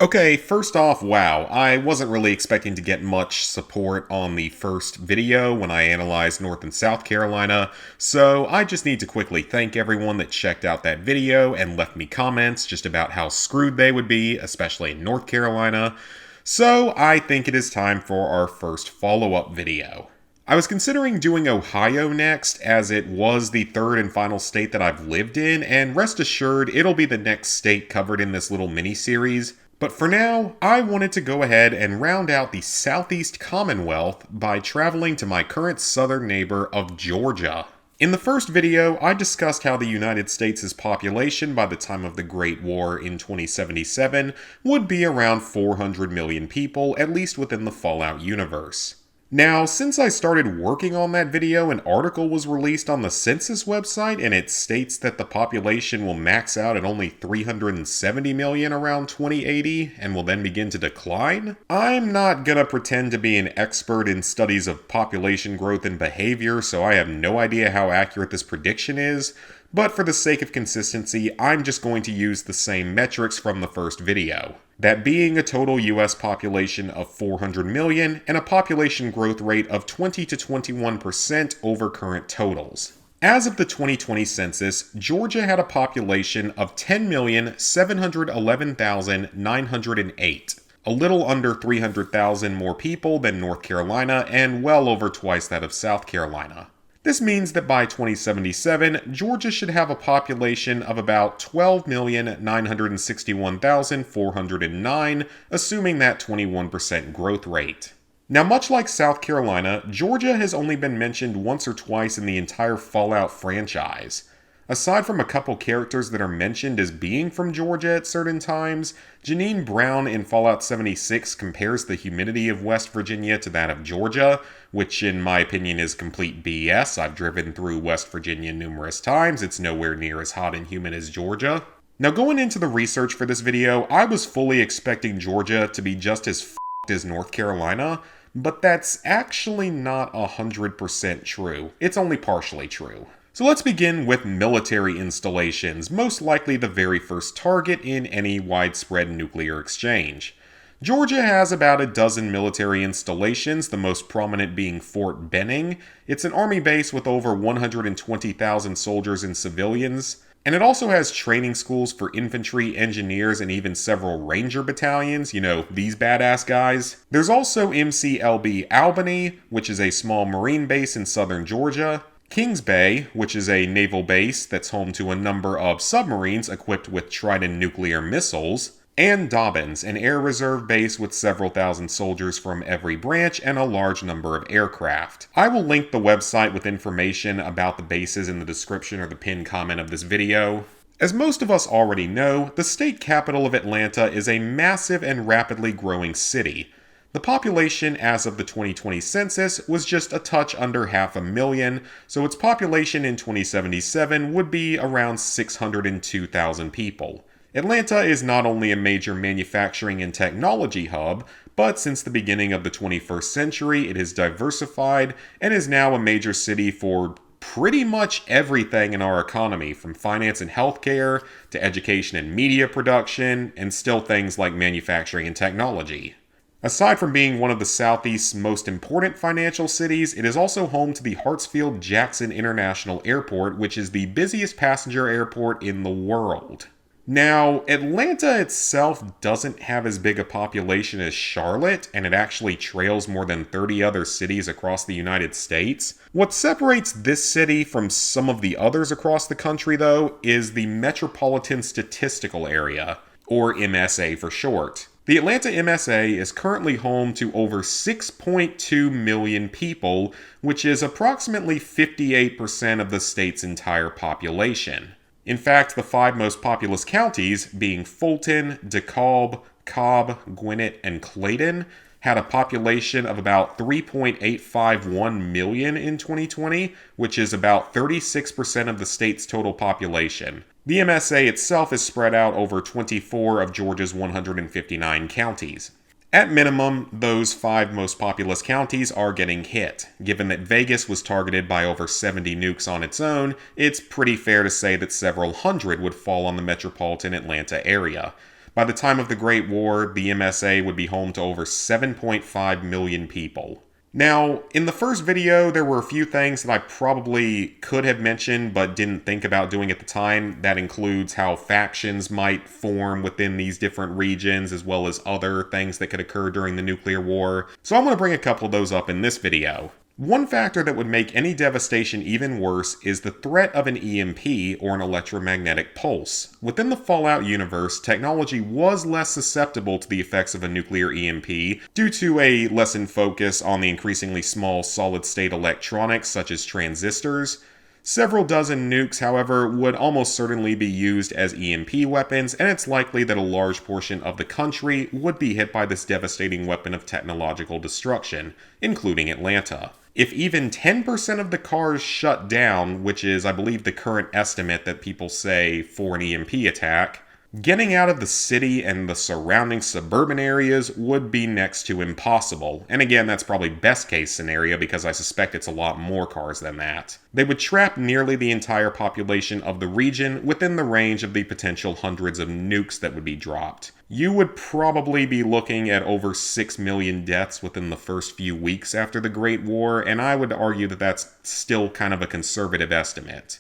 Okay, first off, wow, I wasn't really expecting to get much support on the first video when I analyzed North and South Carolina, so I just need to quickly thank everyone that checked out that video and left me comments just about how screwed they would be, especially in North Carolina. So I think it is time for our first follow-up video. I was considering doing Ohio next, as it was the third and final state that I've lived in, and rest assured, it'll be the next state covered in this little mini-series. But for now, I wanted to go ahead and round out the Southeast Commonwealth by traveling to my current southern neighbor of Georgia. In the first video, I discussed how the United States' population by the time of the Great War in 2077 would be around 400 million people, at least within the Fallout universe. Now, since I started working on that video, an article was released on the census website, and it states that the population will max out at only 370 million around 2080 and will then begin to decline. I'm not gonna pretend to be an expert in studies of population growth and behavior, so I have no idea how accurate this prediction is, but for the sake of consistency, I'm just going to use the same metrics from the first video. That being a total US population of 400 million and a population growth rate of 20 to 21% over current totals. As of the 2020 census, Georgia had a population of 10,711,908, a little under 300,000 more people than North Carolina and well over twice that of South Carolina. This means that by 2077, Georgia should have a population of about 12,961,409, assuming that 21% growth rate. Now, much like South Carolina, Georgia has only been mentioned once or twice in the entire Fallout franchise. Aside from a couple characters that are mentioned as being from Georgia at certain times, Janine Brown in Fallout 76 compares the humidity of West Virginia to that of Georgia, which in my opinion is complete BS. I've driven through West Virginia numerous times. It's nowhere near as hot and humid as Georgia. Now, going into the research for this video, I was fully expecting Georgia to be just as f***ed as North Carolina, but that's actually not 100% true. It's only partially true. So let's begin with military installations, most likely the very first target in any widespread nuclear exchange. Georgia has about a dozen military installations, the most prominent being Fort Benning. It's an army base with over 120,000 soldiers and civilians, and it also has training schools for infantry, engineers, and even several ranger battalions, you know, these badass guys. There's also MCLB Albany, which is a small marine base in southern Georgia. Kings Bay, which is a naval base that's home to a number of submarines equipped with Trident nuclear missiles, and Dobbins, an air reserve base with several thousand soldiers from every branch and a large number of aircraft. I will link the website with information about the bases in the description or the pinned comment of this video. As most of us already know, the state capital of Atlanta is a massive and rapidly growing city. The population as of the 2020 census was just a touch under 500,000, so its population in 2077 would be around 602,000 people. Atlanta is not only a major manufacturing and technology hub, but since the beginning of the 21st century, it has diversified and is now a major city for pretty much everything in our economy, from finance and healthcare to education and media production, and still things like manufacturing and technology. Aside from being one of the Southeast's most important financial cities, it is also home to the Hartsfield-Jackson International Airport, which is the busiest passenger airport in the world. Now, Atlanta itself doesn't have as big a population as Charlotte, and it actually trails more than 30 other cities across the United States. What separates this city from some of the others across the country, though, is the Metropolitan Statistical Area, or MSA for short. The Atlanta MSA is currently home to over 6.2 million people, which is approximately 58% of the state's entire population. In fact, the 5 most populous counties, being Fulton, DeKalb, Cobb, Gwinnett, and Clayton, had a population of about 3.851 million in 2020, which is about 36% of the state's total population. The MSA itself is spread out over 24 of Georgia's 159 counties. At minimum, those 5 most populous counties are getting hit. Given that Vegas was targeted by over 70 nukes on its own, it's pretty fair to say that several hundred would fall on the metropolitan Atlanta area. By the time of the Great War, the MSA would be home to over 7.5 million people. Now, in the first video, there were a few things that I probably could have mentioned but didn't think about doing at the time. That includes how factions might form within these different regions, as well as other things that could occur during the nuclear war. So I'm going to bring a couple of those up in this video. One factor that would make any devastation even worse is the threat of an EMP, or an electromagnetic pulse. Within the Fallout universe, technology was less susceptible to the effects of a nuclear EMP due to a lessened focus on the increasingly small solid-state electronics such as transistors. Several dozen nukes, however, would almost certainly be used as EMP weapons, and it's likely that a large portion of the country would be hit by this devastating weapon of technological destruction, including Atlanta. If even 10% of the cars shut down, which is, I believe, the current estimate that people say for an EMP attack, getting out of the city and the surrounding suburban areas would be next to impossible. And again, that's probably best case scenario because I suspect it's a lot more cars than that. They would trap nearly the entire population of the region within the range of the potential hundreds of nukes that would be dropped. You would probably be looking at over 6 million deaths within the first few weeks after the Great War, and I would argue that that's still kind of a conservative estimate.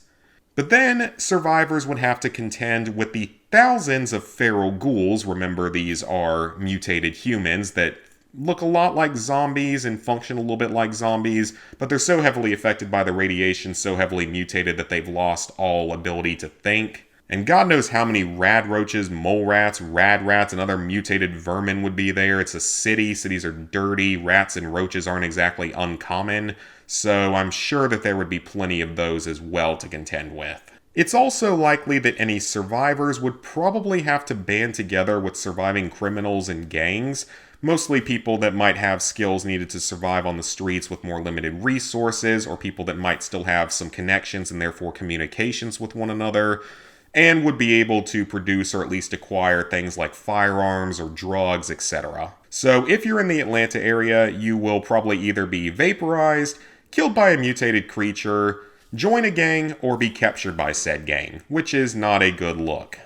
But then, survivors would have to contend with the thousands of feral ghouls. Remember, these are mutated humans that look a lot like zombies and function a little bit like zombies, but they're so heavily affected by the radiation, so heavily mutated that they've lost all ability to think. And God knows how many rad roaches, mole rats, rad rats, and other mutated vermin would be there. It's a city. Cities are dirty. Rats and roaches aren't exactly uncommon. So I'm sure that there would be plenty of those as well to contend with. It's also likely that any survivors would probably have to band together with surviving criminals and gangs, mostly people that might have skills needed to survive on the streets with more limited resources, or people that might still have some connections and therefore communications with one another, and would be able to produce or at least acquire things like firearms or drugs, etc. So if you're in the Atlanta area, you will probably either be vaporized, killed by a mutated creature, join a gang, or be captured by said gang, which is not a good look.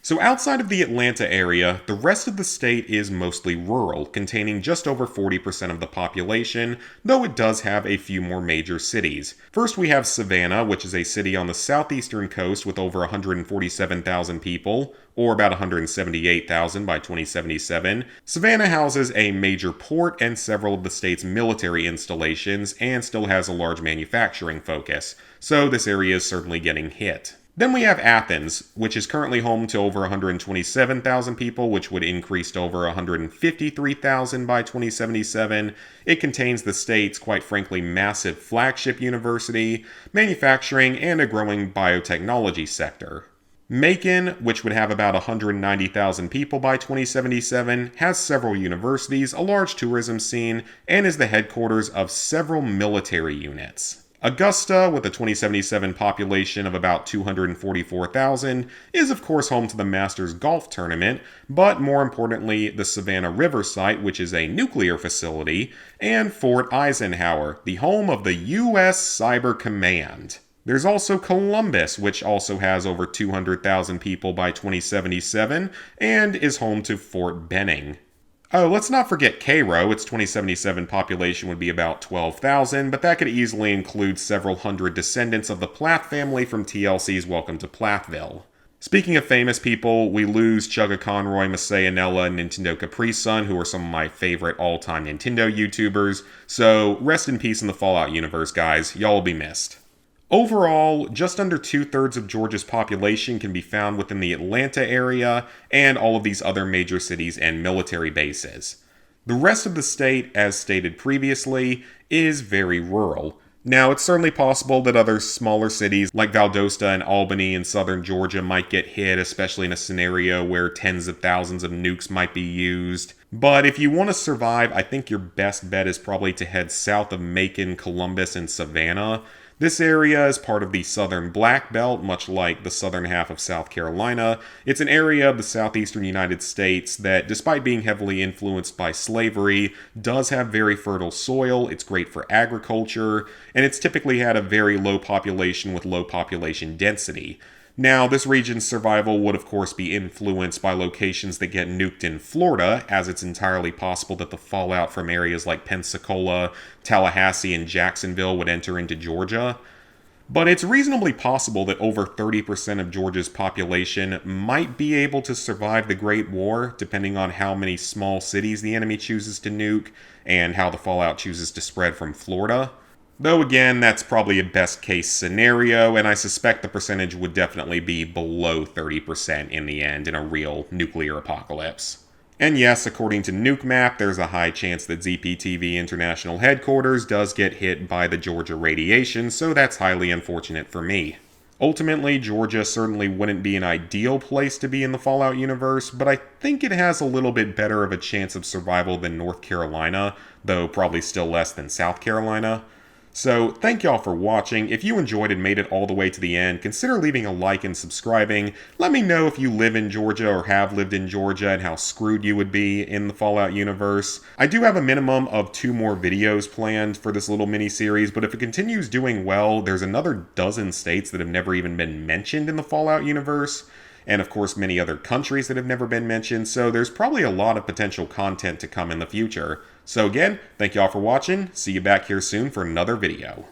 So outside of the Atlanta area, the rest of the state is mostly rural, containing just over 40% of the population, though it does have a few more major cities. First we have Savannah, which is a city on the southeastern coast with over 147,000 people, or about 178,000 by 2077. Savannah houses a major port and several of the state's military installations, and still has a large manufacturing focus, so this area is certainly getting hit. Then we have Athens, which is currently home to over 127,000 people, which would increase to over 153,000 by 2077. It contains the state's, quite frankly, massive flagship university, manufacturing, and a growing biotechnology sector. Macon, which would have about 190,000 people by 2077, has several universities, a large tourism scene, and is the headquarters of several military units. Augusta, with a 2077 population of about 244,000, is of course home to the Masters Golf Tournament, but more importantly, the Savannah River site, which is a nuclear facility, and Fort Eisenhower, the home of the U.S. Cyber Command. There's also Columbus, which also has over 200,000 people by 2077, and is home to Fort Benning. Oh, let's not forget Cairo. Its 2077 population would be about 12,000, but that could easily include several hundred descendants of the Plath family from TLC's Welcome to Plathville. Speaking of famous people, we lose Chugga Conroy, Masayanella, and Nintendo Capri Sun, who are some of my favorite all-time Nintendo YouTubers, so rest in peace in the Fallout universe, guys. Y'all will be missed. Overall, just under 2/3 of Georgia's population can be found within the Atlanta area and all of these other major cities and military bases. The rest of the state, as stated previously, is very rural. Now, it's certainly possible that other smaller cities like Valdosta and Albany in southern Georgia might get hit, especially in a scenario where tens of thousands of nukes might be used. But if you want to survive, I think your best bet is probably to head south of Macon, Columbus, and Savannah. This area is part of the Southern Black Belt, much like the southern half of South Carolina. It's an area of the southeastern United States that, despite being heavily influenced by slavery, does have very fertile soil. It's great for agriculture, and it's typically had a very low population with low population density. Now, this region's survival would of course be influenced by locations that get nuked in Florida, as it's entirely possible that the fallout from areas like Pensacola, Tallahassee, and Jacksonville would enter into Georgia. But it's reasonably possible that over 30% of Georgia's population might be able to survive the Great War, depending on how many small cities the enemy chooses to nuke and how the fallout chooses to spread from Florida. Though again, that's probably a best case scenario, and I suspect the percentage would definitely be below 30% in the end in a real nuclear apocalypse. And yes, according to NukeMap, there's a high chance that ZPTV International Headquarters does get hit by the Georgia radiation, so that's highly unfortunate for me. Ultimately, Georgia certainly wouldn't be an ideal place to be in the Fallout universe, but I think it has a little bit better of a chance of survival than North Carolina, though probably still less than South Carolina. So, thank y'all for watching. If you enjoyed and made it all the way to the end, consider leaving a like and subscribing. Let me know if you live in Georgia or have lived in Georgia and how screwed you would be in the Fallout universe. I do have a minimum of 2 more videos planned for this little mini-series, but if it continues doing well, there's another dozen states that have never even been mentioned in the Fallout universe, and of course many other countries that have never been mentioned, so there's probably a lot of potential content to come in the future. So again, thank y'all for watching, see you back here soon for another video.